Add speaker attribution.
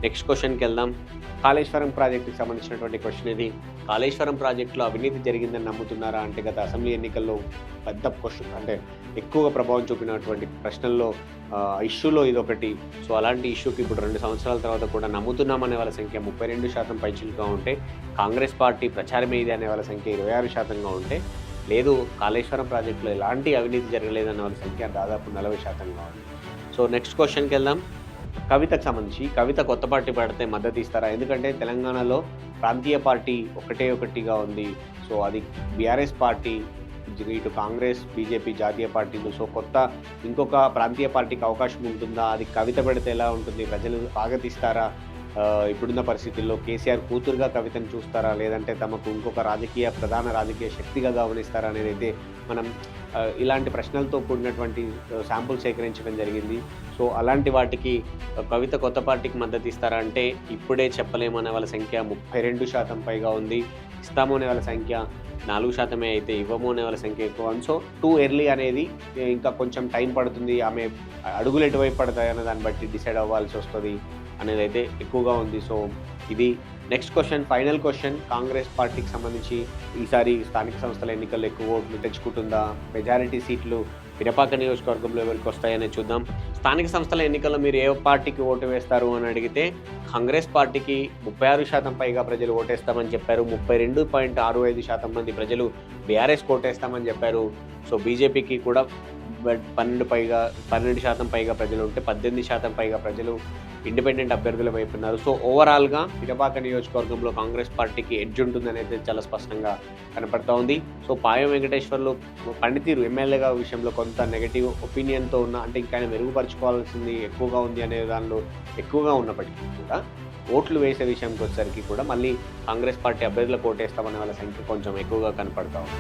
Speaker 1: Next క్వశ్చన్కి వెళ్దాం. కాళేశ్వరం ప్రాజెక్టుకి సంబంధించినటువంటి క్వశ్చన్ ఇది. కాళేశ్వరం ప్రాజెక్టులో అవినీతి జరిగిందని నమ్ముతున్నారా అంటే గత అసెంబ్లీ ఎన్నికల్లో పెద్ద క్వశ్చన్, అంటే ఎక్కువగా ప్రభావం చూపినటువంటి ప్రశ్నల్లో ఇష్యూలో ఇదొకటి. సో అలాంటి ఇష్యూకి ఇప్పుడు 2 సంవత్సరాల తర్వాత కూడా నమ్ముతున్నామనే వాళ్ళ సంఖ్య 32% పైచిలుగా ఉంటే, కాంగ్రెస్ పార్టీ ప్రచారం ఏది అనే వాళ్ళ సంఖ్య 26%గా ఉంటే, లేదు కాళేశ్వరం ప్రాజెక్టులో ఎలాంటి అవినీతి జరగలేదన్న వాళ్ళ సంఖ్య దాదాపు 40%గా ఉంది. సో నెక్స్ట్ క్వశ్చన్కి వెళ్దాం. కవితకు సంబంధించి, కవిత కొత్త పార్టీ పడితే మద్దతు ఇస్తారా? ఎందుకంటే తెలంగాణలో ప్రాంతీయ పార్టీ ఒకటిగా ఉంది. సో అది బీఆర్ఎస్ పార్టీ, ఇటు కాంగ్రెస్, బీజేపీ జాతీయ పార్టీలు. సో ఇంకొక ప్రాంతీయ పార్టీకి అవకాశం ఉంటుందా? అది కవిత పెడితే ఎలా ఉంటుంది? ప్రజలు స్వాగతిస్తారా? ఇప్పుడున్న పరిస్థితుల్లో కేసీఆర్ కూతురుగా కవితను చూస్తారా, లేదంటే తమకు ఇంకొక ప్రధాన రాజకీయ శక్తిగా గమనిస్తారా అనేది అయితే మనం ఇలాంటి ప్రశ్నలతో కూడినటువంటి శాంపుల్ సేకరించడం జరిగింది. సో అలాంటి వాటికి కవిత కొత్త పార్టీకి మద్దతు ఇస్తారా అంటే ఇప్పుడే చెప్పలేమనే వాళ్ళ సంఖ్య 32% పైగా ఉంది. ఇస్తాము అనే వాళ్ళ సంఖ్య 4% అయితే ఇవ్వము అనే వాళ్ళ సంఖ్య ఎక్కువ. సో టూ ఎర్లీ అనేది, ఇంకా కొంచెం టైం పడుతుంది, ఆమె అడుగులు ఎటువైపు పడతాయన్న దాన్ని బట్టి డిసైడ్ అవ్వాల్సి వస్తుంది అనేది అయితే ఎక్కువగా ఉంది. సో ఇది next question, final question. Congress పార్టీకి సంబంధించి ఈసారి స్థానిక సంస్థల ఎన్నికల్లో ఎక్కువ ఓట్లు తెచ్చుకుంటుందా? మెజారిటీ సీట్లు పిరపాక నియోజకవర్గంలో ఎవరికి వస్తాయని చూద్దాం. స్థానిక సంస్థల ఎన్నికల్లో మీరు ఏ పార్టీకి ఓటు వేస్తారు అని అడిగితే కాంగ్రెస్ పార్టీకి 36% పైగా ప్రజలు ఓటేస్తామని చెప్పారు. 32.65% మంది ప్రజలు బీఆర్ఎస్ ఓటేస్తామని చెప్పారు. సో బీజేపీకి కూడా 12% పైగా ప్రజలు ఉంటే 18% పైగా ప్రజలు ఇండిపెండెంట్ అభ్యర్థుల వైపు ఉన్నారు. సో ఓవరాల్గా పిరపాక నియోజకవర్గంలో కాంగ్రెస్ పార్టీకి ఎడ్జ్ ఉంటుందని అయితే చాలా స్పష్టంగా కనపడతా ఉంది. సో పాయం వెంకటేశ్వర్లు పనితీరు ఎమ్మెల్యేగా విషయంలో కొంత నెగటివ్ ఒపీనియన్తో ఉన్న, అంటే ఇంకా ఆయన మెరుగుపరచుకోవాల్సింది ఎక్కువగా ఉంది అనే దానిలో ఎక్కువగా ఉన్నప్పటికీ కూడా ఓట్లు వేసే విషయంకి వచ్చేసరికి కూడా మళ్ళీ కాంగ్రెస్ పార్టీ అభ్యర్థులకు ఓటేస్తామనే వాళ్ళ సంఖ్య కొంచెం ఎక్కువగా కనపడతా ఉంది.